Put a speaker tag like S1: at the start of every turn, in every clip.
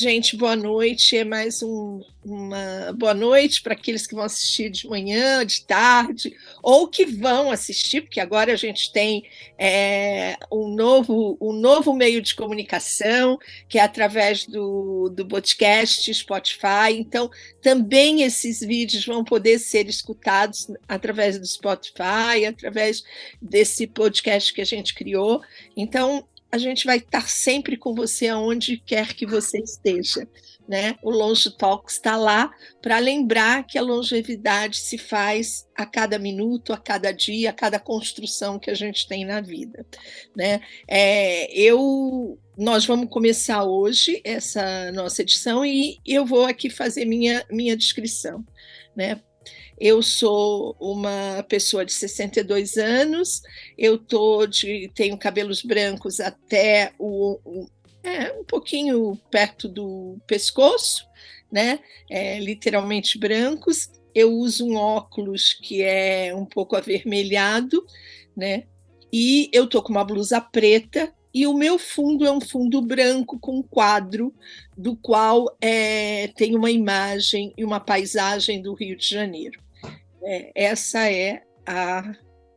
S1: Gente, boa noite. É mais uma boa noite para aqueles que vão assistir de manhã, de tarde, ou que vão assistir, porque agora a gente tem um novo meio de comunicação, que é através do podcast Spotify. Então, também esses vídeos vão poder ser escutados através do Spotify, através desse podcast que a gente criou. Então, a gente vai estar sempre com você aonde quer que você esteja, né? O Longe Talks está lá para lembrar que a longevidade se faz a cada minuto, a cada dia, a cada construção que a gente tem na vida, né? Nós vamos começar hoje essa nossa edição e eu vou aqui fazer minha descrição, né? Eu sou uma pessoa de 62 anos, tenho cabelos brancos até um pouquinho perto do pescoço, né? Literalmente brancos. Eu uso um óculos que é um pouco avermelhado, né? E eu estou com uma blusa preta e o meu fundo é um fundo branco com um quadro do qual tem uma imagem e uma paisagem do Rio de Janeiro. Essa é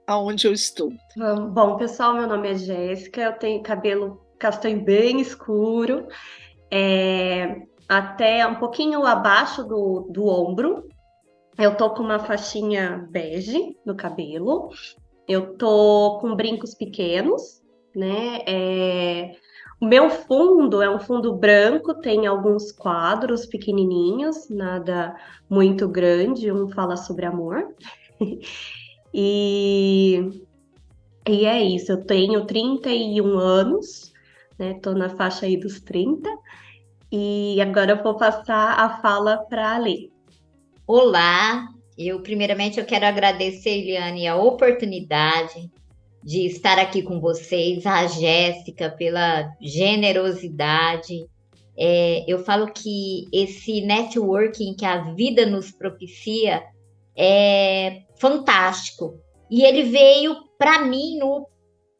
S1: aonde eu estou.
S2: Bom, pessoal, meu nome é Jéssica, eu tenho cabelo castanho bem escuro, até um pouquinho abaixo do ombro. Eu tô com uma faixinha bege no cabelo, eu tô com brincos pequenos, né? O meu fundo é um fundo branco, tem alguns quadros pequenininhos, nada muito grande, um fala sobre amor. E é isso, eu tenho 31 anos, né? Tô na faixa aí dos 30. E agora eu vou passar a fala para a Lê.
S3: Olá, primeiramente eu quero agradecer, Eliane, a oportunidade de estar aqui com vocês, a Jéssica pela generosidade. Eu falo que esse networking que a vida nos propicia é fantástico. E ele veio para mim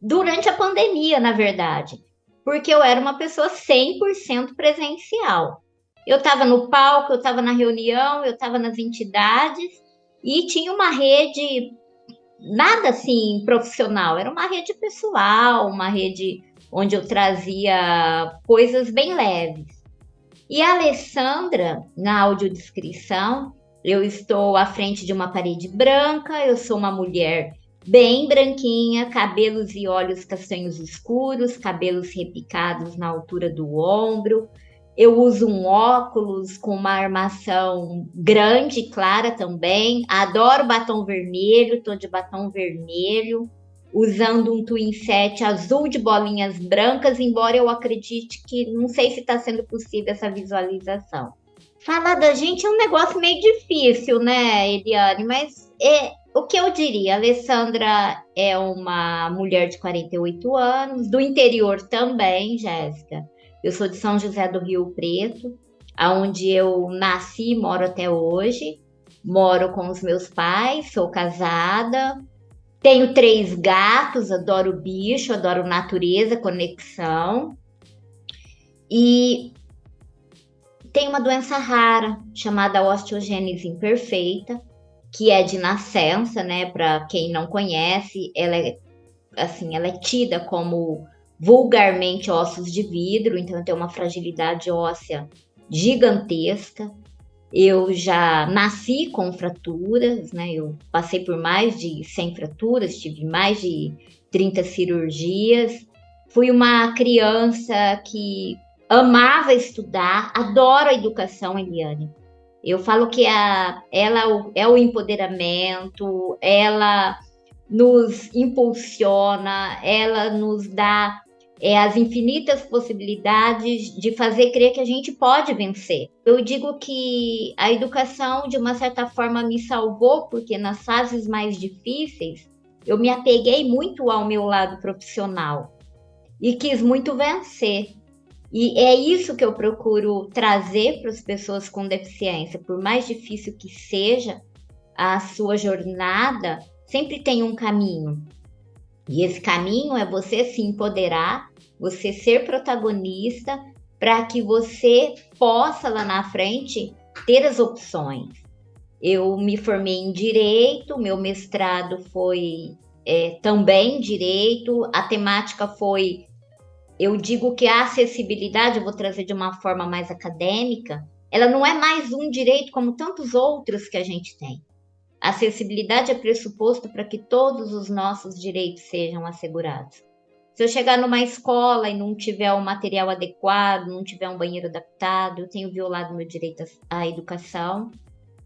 S3: durante a pandemia, na verdade, porque eu era uma pessoa 100% presencial. Eu estava no palco, eu estava na reunião, eu estava nas entidades e tinha uma rede, nada assim profissional, era uma rede pessoal, uma rede onde eu trazia coisas bem leves. E a Alessandra, na audiodescrição, eu estou à frente de uma parede branca, eu sou uma mulher bem branquinha, cabelos e olhos castanhos escuros, cabelos repicados na altura do ombro. Eu uso um óculos com uma armação grande e clara também. Adoro batom vermelho, estou de batom vermelho, usando um twin set azul de bolinhas brancas, embora eu acredite que não sei se está sendo possível essa visualização. Falar da gente é um negócio meio difícil, né, Eliane? Mas o que eu diria? A Alessandra é uma mulher de 48 anos, do interior também, Jéssica. Eu sou de São José do Rio Preto, onde eu nasci e moro até hoje. Moro com os meus pais, sou casada, tenho 3 gatos, adoro bicho, adoro natureza, conexão. E tem uma doença rara chamada osteogênese imperfeita, que é de nascença, né? Para quem não conhece, ela é tida como vulgarmente ossos de vidro, então eu tenho uma fragilidade óssea gigantesca. Eu já nasci com fraturas, né? Eu passei por mais de 100 fraturas, tive mais de 30 cirurgias. Fui uma criança que amava estudar, adoro a educação, Eliane. Eu falo que ela é o empoderamento, ela nos impulsiona, ela nos dá as infinitas possibilidades de fazer crer que a gente pode vencer. Eu digo que a educação, de uma certa forma, me salvou, porque nas fases mais difíceis, eu me apeguei muito ao meu lado profissional e quis muito vencer. E é isso que eu procuro trazer para as pessoas com deficiência. Por mais difícil que seja a sua jornada, sempre tem um caminho. E esse caminho é você se empoderar, você ser protagonista para que você possa lá na frente ter as opções. Eu me formei em Direito, meu mestrado foi também Direito, a temática foi, eu digo que a acessibilidade, eu vou trazer de uma forma mais acadêmica, ela não é mais um direito como tantos outros que a gente tem. A acessibilidade é pressuposto para que todos os nossos direitos sejam assegurados. Se eu chegar numa escola e não tiver o material adequado, não tiver um banheiro adaptado, eu tenho violado meu direito à educação.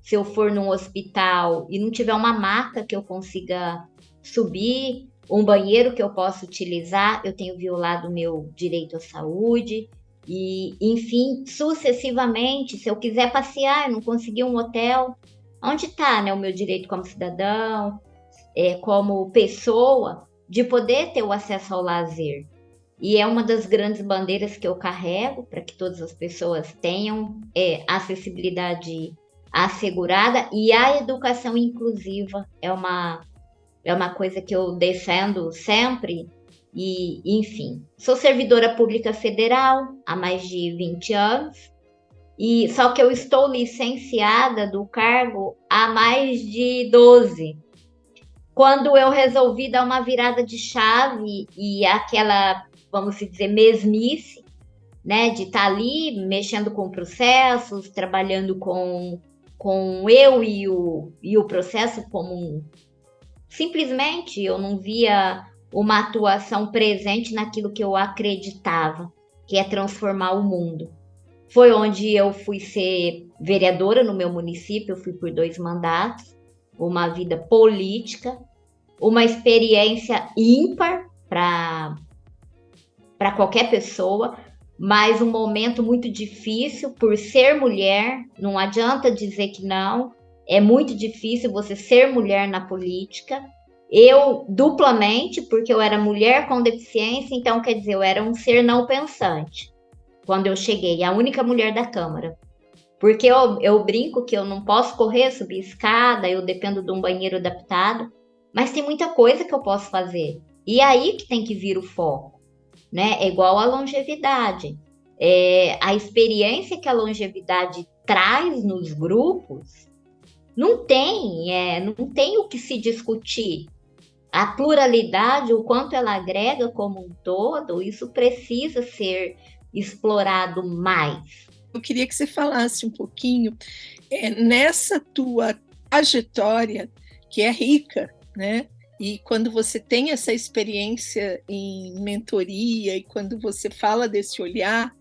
S3: Se eu for num hospital e não tiver uma maca que eu consiga subir, um banheiro que eu possa utilizar, eu tenho violado o meu direito à saúde. E, enfim, sucessivamente, se eu quiser passear e não conseguir um hotel, onde está, né, o meu direito como cidadão, como pessoa, de poder ter o acesso ao lazer. E é uma das grandes bandeiras que eu carrego para que todas as pessoas tenham acessibilidade assegurada, e a educação inclusiva é uma coisa que eu defendo sempre. E, enfim, sou servidora pública federal há mais de 20 anos, e só que eu estou licenciada do cargo há mais de 12. Quando eu resolvi dar uma virada de chave e aquela, vamos dizer, mesmice, né, de estar ali mexendo com processos, trabalhando com eu e o processo como simplesmente eu não via uma atuação presente naquilo que eu acreditava, que é transformar o mundo. Foi onde eu fui ser vereadora no meu município, eu fui por 2 mandatos, uma vida política, uma experiência ímpar para qualquer pessoa, mas um momento muito difícil por ser mulher. Não adianta dizer que não, é muito difícil você ser mulher na política. Eu, duplamente, porque eu era mulher com deficiência, então, quer dizer, eu era um ser não pensante. Quando eu cheguei, a única mulher da Câmara. Porque eu brinco que eu não posso correr, subir escada, eu dependo de um banheiro adaptado, mas tem muita coisa que eu posso fazer. E aí que tem que vir o foco, né? É igual a longevidade. A experiência que a longevidade traz nos grupos, não tem o que se discutir. A pluralidade, o quanto ela agrega como um todo, isso precisa ser explorado mais.
S1: Eu queria que você falasse um pouquinho nessa tua trajetória, que é rica, né? E quando você tem essa experiência em mentoria e quando você fala desse olhar,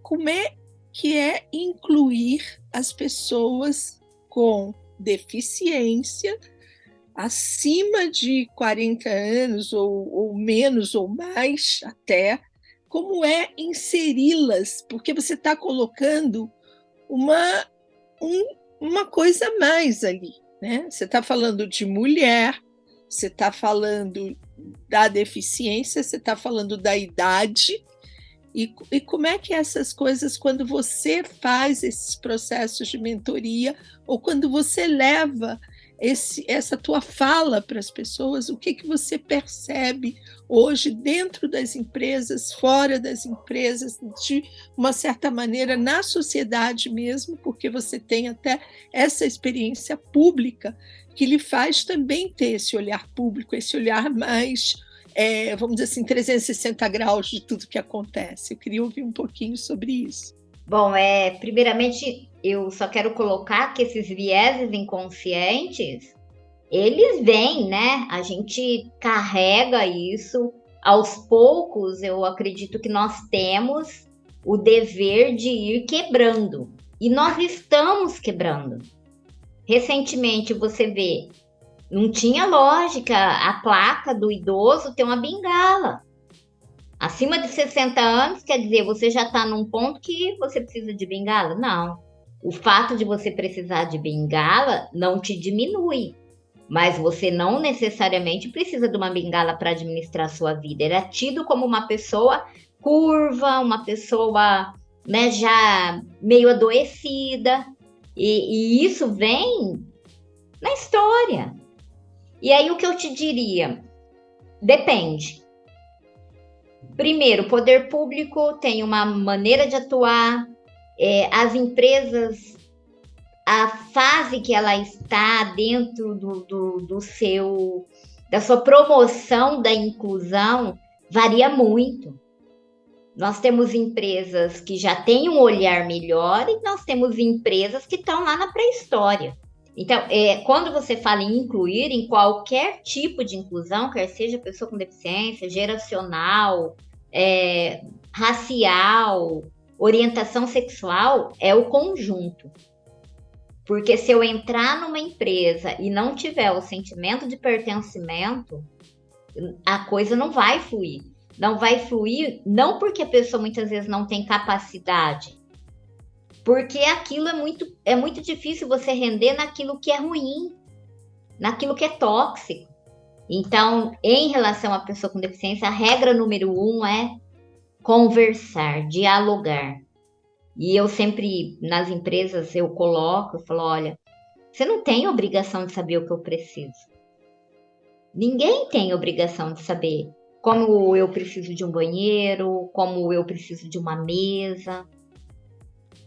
S1: como é que é incluir as pessoas com deficiência acima de 40 anos ou menos ou mais até, como é inseri-las, porque você está colocando uma coisa a mais ali, né? Você está falando de mulher, você está falando da deficiência, você está falando da idade, e como é que essas coisas, quando você faz esses processos de mentoria, ou quando você leva essa tua fala para as pessoas, o que você percebe hoje dentro das empresas, fora das empresas, de uma certa maneira na sociedade mesmo, porque você tem até essa experiência pública que lhe faz também ter esse olhar público, esse olhar mais, vamos dizer assim, 360 graus de tudo que acontece. Eu queria ouvir um pouquinho sobre isso.
S3: Bom, primeiramente, eu só quero colocar que esses vieses inconscientes, eles vêm, né? A gente carrega isso. Aos poucos, eu acredito que nós temos o dever de ir quebrando. E nós estamos quebrando. Recentemente, você vê, não tinha lógica a placa do idoso ter uma bengala. Acima de 60 anos, quer dizer, você já está num ponto que você precisa de bengala? Não. O fato de você precisar de bengala não te diminui, mas você não necessariamente precisa de uma bengala para administrar a sua vida. Ele é tido como uma pessoa curva, uma pessoa, né, já meio adoecida, e isso vem na história. E aí o que eu te diria? Depende. Primeiro, o poder público tem uma maneira de atuar, as empresas, a fase que ela está dentro da sua promoção da inclusão varia muito. Nós temos empresas que já têm um olhar melhor e nós temos empresas que estão lá na pré-história. Então, quando você fala em incluir em qualquer tipo de inclusão, quer seja pessoa com deficiência, geracional, racial, orientação sexual, é o conjunto. Porque se eu entrar numa empresa e não tiver o sentimento de pertencimento, a coisa não vai fluir. Não vai fluir, não porque a pessoa muitas vezes não tem capacidade, porque aquilo é muito difícil você render naquilo que é ruim, naquilo que é tóxico. Então, em relação à pessoa com deficiência, a regra número 1 é conversar, dialogar. E eu sempre, nas empresas, eu falo, olha, você não tem obrigação de saber o que eu preciso. Ninguém tem obrigação de saber como eu preciso de um banheiro, como eu preciso de uma mesa.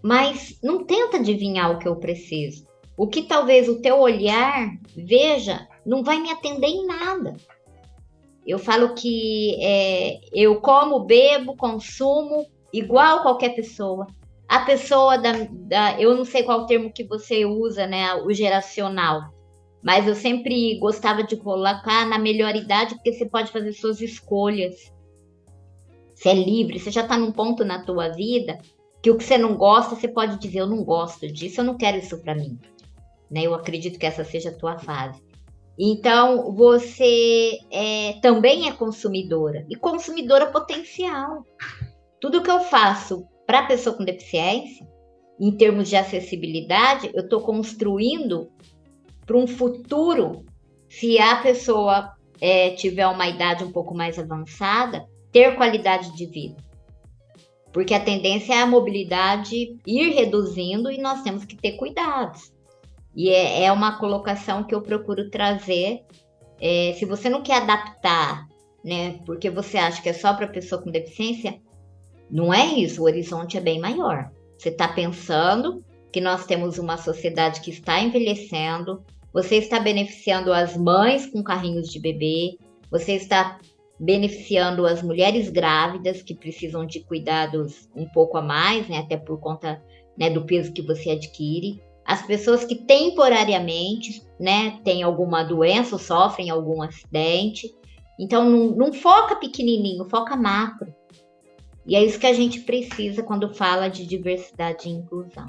S3: Mas não tenta adivinhar o que eu preciso. O que talvez o teu olhar veja não vai me atender em nada. Eu falo que eu como, bebo, consumo igual qualquer pessoa. A pessoa eu não sei qual termo que você usa, né? O geracional. Mas eu sempre gostava de colocar na melhor idade, porque você pode fazer suas escolhas. Você é livre, você já está num ponto na tua vida que o que você não gosta, você pode dizer, eu não gosto disso, eu não quero isso para mim. Né? Eu acredito que essa seja a tua fase. Então, você também é consumidora. E consumidora potencial. Tudo que eu faço para a pessoa com deficiência, em termos de acessibilidade, eu estou construindo para um futuro, se a pessoa tiver uma idade um pouco mais avançada, ter qualidade de vida. Porque a tendência é a mobilidade ir reduzindo e nós temos que ter cuidados. E é uma colocação que eu procuro trazer. Se você não quer adaptar, né, porque você acha que é só para pessoa com deficiência, não é isso, o horizonte é bem maior. Você está pensando que nós temos uma sociedade que está envelhecendo, você está beneficiando as mães com carrinhos de bebê, você está beneficiando as mulheres grávidas que precisam de cuidados um pouco a mais, né, até por conta, né, do peso que você adquire. As pessoas que temporariamente, né, têm alguma doença ou sofrem algum acidente. Então, não foca pequenininho, foca macro. E é isso que a gente precisa quando fala de diversidade e inclusão.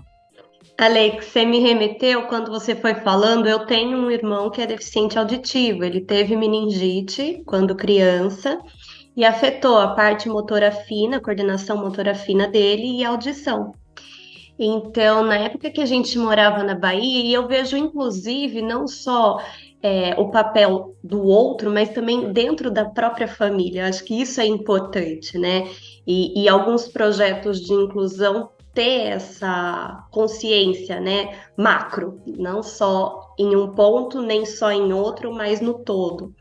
S2: Alex, você me remeteu, quando você foi falando, eu tenho um irmão que é deficiente auditivo. Ele teve meningite quando criança e afetou a parte motora fina, a coordenação motora fina dele e a audição. Então, na época que a gente morava na Bahia, e eu vejo, inclusive, não só o papel do outro, mas também dentro da própria família. Acho que isso é importante, né? E alguns projetos de inclusão ter essa consciência, né, macro, não só em um ponto, nem só em outro, mas no todo.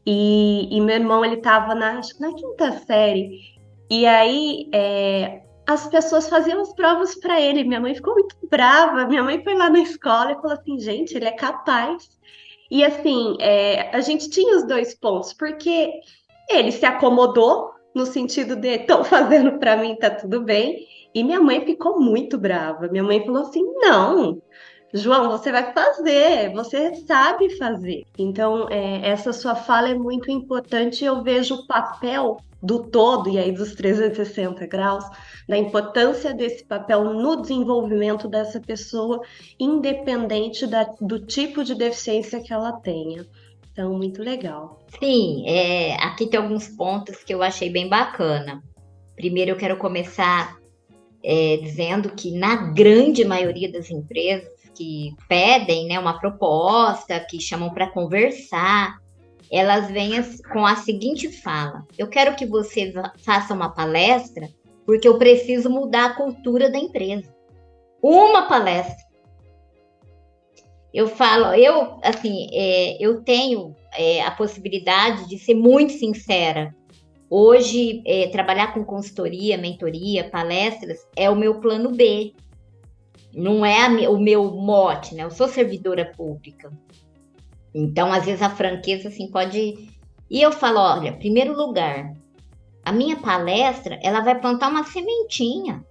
S2: E meu irmão, ele estava acho que na quinta série, e aí as pessoas faziam as provas para ele. Minha mãe ficou muito brava. Minha mãe foi lá na escola e falou assim, gente, ele é capaz. E assim, a gente tinha os dois pontos, porque ele se acomodou no sentido de estão fazendo para mim, tá tudo bem. E minha mãe ficou muito brava. Minha mãe falou assim, não, João, você vai fazer, você sabe fazer. Então, essa sua fala é muito importante. Eu vejo o papel do todo, e aí dos 360 graus, da importância desse papel no desenvolvimento dessa pessoa, independente do tipo de deficiência que ela tenha. Então, muito legal.
S3: Sim, aqui tem alguns pontos que eu achei bem bacana. Primeiro, eu quero começar dizendo que na grande maioria das empresas que pedem, né, uma proposta, que chamam para conversar, elas vêm com a seguinte fala: eu quero que você faça uma palestra porque eu preciso mudar a cultura da empresa. Uma palestra. Eu falo, eu tenho a possibilidade de ser muito sincera Hoje, trabalhar com consultoria, mentoria, palestras é o meu plano B. Não é o meu mote, né? Eu sou servidora pública. Então, às vezes, a franqueza assim pode... E eu falo, olha, primeiro lugar, a minha palestra, ela vai plantar uma sementinha.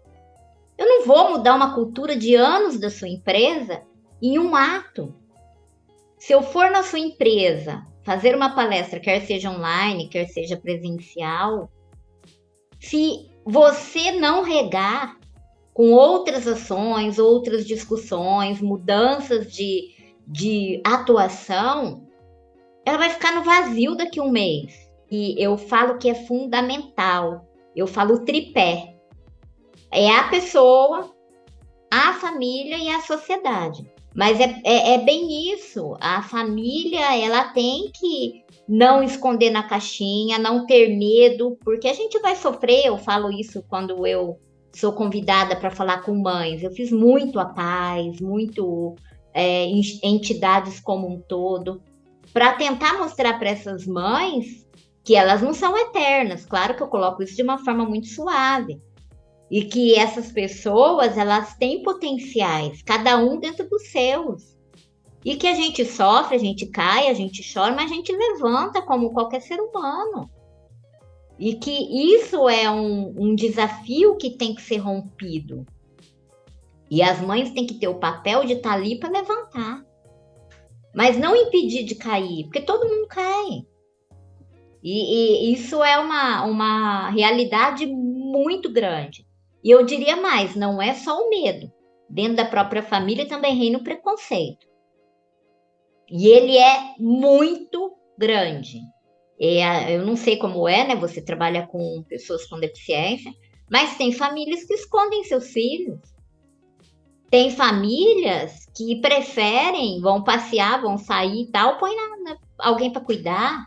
S3: Eu não vou mudar uma cultura de anos da sua empresa em um ato. Se eu for na sua empresa fazer uma palestra, quer seja online, quer seja presencial, se você não regar com outras ações, outras discussões, mudanças de atuação, ela vai ficar no vazio daqui a um mês. E eu falo que é fundamental. Eu falo tripé. É a pessoa, a família e a sociedade. Mas é bem isso. A família, ela tem que não esconder na caixinha, não ter medo, porque a gente vai sofrer. Eu falo isso quando eu sou convidada para falar com mães. Eu fiz muito a paz, muito entidades como um todo, para tentar mostrar para essas mães que elas não são eternas. Claro que eu coloco isso de uma forma muito suave. E que essas pessoas, elas têm potenciais, cada um dentro dos seus. E que a gente sofre, a gente cai, a gente chora, mas a gente levanta como qualquer ser humano. E que isso é um desafio que tem que ser rompido. E as mães têm que ter o papel de estar ali para levantar. Mas não impedir de cair, porque todo mundo cai. E isso é uma realidade muito grande. E eu diria mais, não é só o medo. Dentro da própria família também reina o preconceito. E ele é muito grande. Eu não sei como é, né? Você trabalha com pessoas com deficiência, mas tem famílias que escondem seus filhos. Tem famílias que preferem, vão passear, vão sair e tal, põe alguém para cuidar.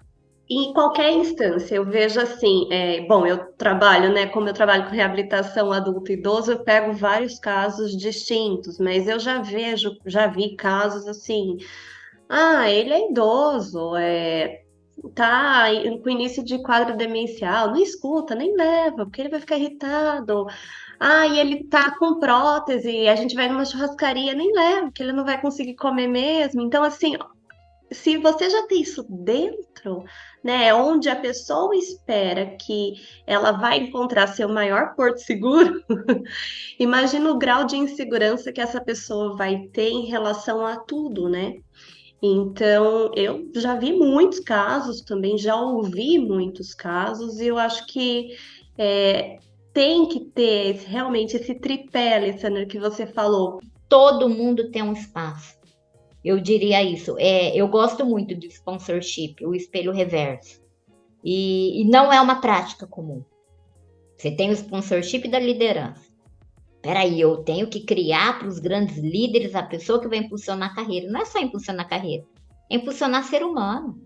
S2: Em qualquer instância, eu vejo assim, bom, eu trabalho, né, como eu trabalho com reabilitação adulto e idoso, eu pego vários casos distintos, mas eu já vi casos assim, ele é idoso, tá com início de quadro demencial, não escuta, nem leva, porque ele vai ficar irritado. E ele tá com prótese, a gente vai numa churrascaria, nem leva, porque ele não vai conseguir comer mesmo. Então, assim, se você já tem isso dentro, né, onde a pessoa espera que ela vai encontrar seu maior porto seguro, imagina o grau de insegurança que essa pessoa vai ter em relação a tudo, né? Então, eu já vi muitos casos também, já ouvi muitos casos, e eu acho que tem que ter realmente esse tripé, Alessandra, que você falou.
S3: Todo mundo tem um espaço. Eu diria isso. Eu gosto muito de sponsorship, o espelho reverso. E não é uma prática comum. Você tem o sponsorship da liderança. Peraí, eu tenho que criar para os grandes líderes a pessoa que vai impulsionar a carreira. Não é só impulsionar a carreira, é impulsionar ser humano,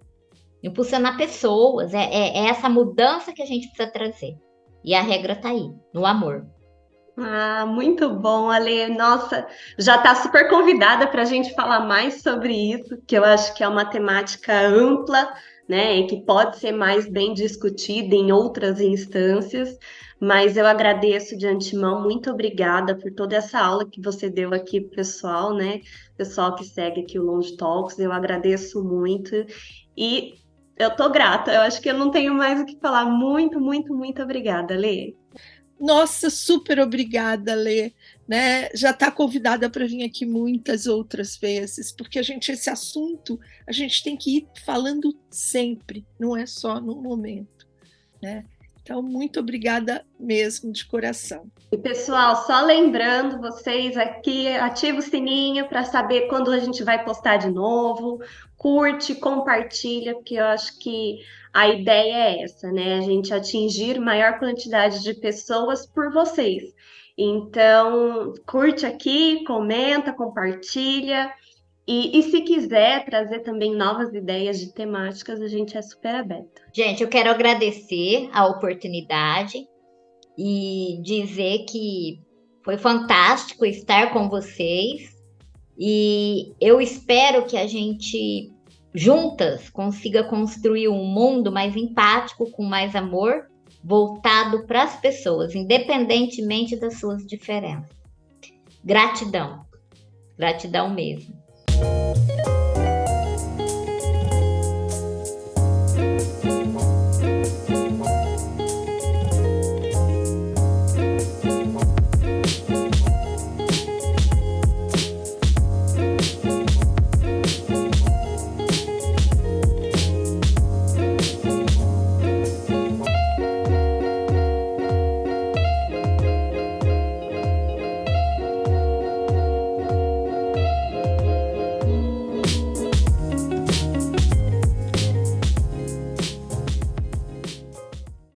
S3: impulsionar pessoas. É essa mudança que a gente precisa trazer. E a regra está aí, no amor.
S2: Muito bom, Ale. Nossa, já está super convidada para a gente falar mais sobre isso, que eu acho que é uma temática ampla, né, e que pode ser mais bem discutida em outras instâncias. Mas eu agradeço de antemão, muito obrigada por toda essa aula que você deu aqui pro pessoal, né? Pessoal que segue aqui o Longe Talks, eu agradeço muito. E eu tô grata, eu acho que eu não tenho mais o que falar. Muito, muito, muito obrigada, Lê.
S1: Nossa, super obrigada, Lê. Né? Já está convidada para vir aqui muitas outras vezes, porque esse assunto a gente tem que ir falando sempre, não é só no momento, né? Então, muito obrigada mesmo, de coração.
S2: E, pessoal, só lembrando vocês aqui, ativa o sininho para saber quando a gente vai postar de novo, curte, compartilha, porque eu acho que a ideia é essa, né? A gente atingir maior quantidade de pessoas por vocês. Então, curte aqui, comenta, compartilha. E se quiser trazer também novas ideias de temáticas, a gente é super aberta.
S3: Gente, eu quero agradecer a oportunidade e dizer que foi fantástico estar com vocês. E eu espero que a gente, juntas, consiga construir um mundo mais empático, com mais amor voltado para as pessoas, independentemente das suas diferenças. Gratidão, gratidão mesmo.